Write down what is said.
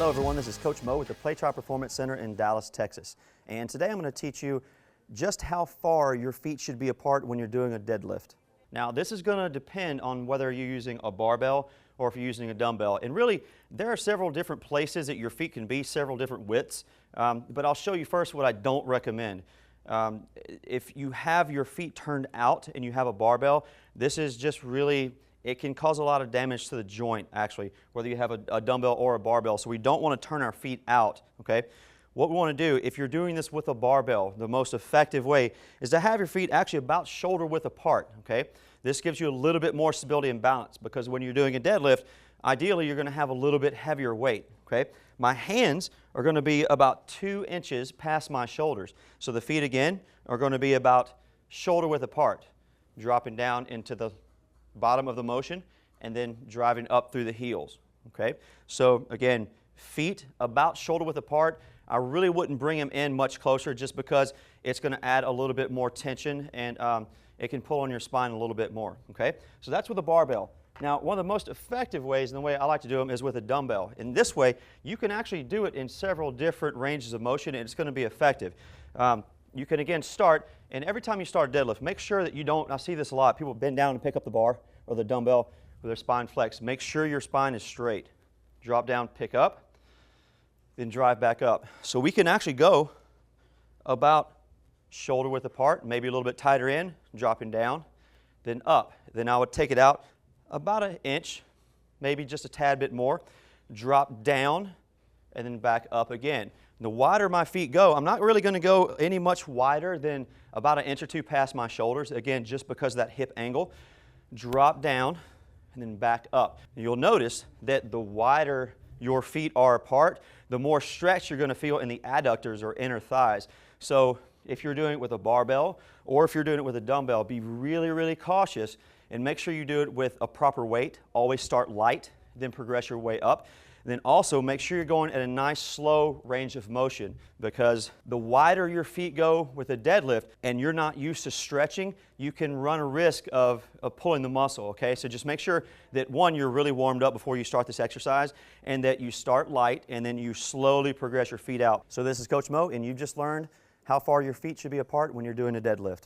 Hello everyone, this is Coach Mo with the Play Try Performance Center in Dallas, Texas. And today I'm going to teach you just how far your feet should be apart when you're doing a deadlift. Now this is going to depend on whether you're using a barbell or if you're using a dumbbell. And really, there are several different places that your feet can be, several different widths. But I'll show you first what I don't recommend. If you have your feet turned out and you have a barbell, this is just really, it can cause a lot of damage to the joint actually, whether you have a dumbbell or a barbell. So we don't want to turn our feet out, okay? What we want to do, if you're doing this with a barbell, the most effective way is to have your feet actually about shoulder width apart, okay? This gives you a little bit more stability and balance because when you're doing a deadlift, ideally you're going to have a little bit heavier weight, okay? My hands are going to be about 2 inches past my shoulders. So the feet again are going to be about shoulder width apart, dropping down into the bottom of the motion and then driving up through the heels, okay? So again, feet about shoulder width apart. I really wouldn't bring them in much closer just because it's going to add a little bit more tension and it can pull on your spine a little bit more, okay? So that's with a barbell. Now, one of the most effective ways, and the way I like to do them, is with a dumbbell. In this way, you can actually do it in several different ranges of motion and it's going to be effective. You can again start, and every time you start a deadlift, make sure that you don't, I see this a lot, people bend down and pick up the bar or the dumbbell with their spine flexed. Make sure your spine is straight. Drop down, pick up, then drive back up. So we can actually go about shoulder width apart, maybe a little bit tighter in, dropping down, then up. Then I would take it out about 1 inch, maybe just a tad bit more, drop down, and then back up again. The wider my feet go, I'm not really going to go any much wider than about 1 inch or 2 past my shoulders, again, just because of that hip angle. Drop down, and then back up. You'll notice that the wider your feet are apart, the more stretch you're going to feel in the adductors or inner thighs. So if you're doing it with a barbell or if you're doing it with a dumbbell, be really, really cautious and make sure you do it with a proper weight. Always start light, then progress your way up. Then also make sure you're going at a nice slow range of motion because the wider your feet go with a deadlift and you're not used to stretching, you can run a risk of pulling the muscle, okay? So just make sure that one, you're really warmed up before you start this exercise and that you start light and then you slowly progress your feet out. So this is Coach Mo and you just learned how far your feet should be apart when you're doing a deadlift.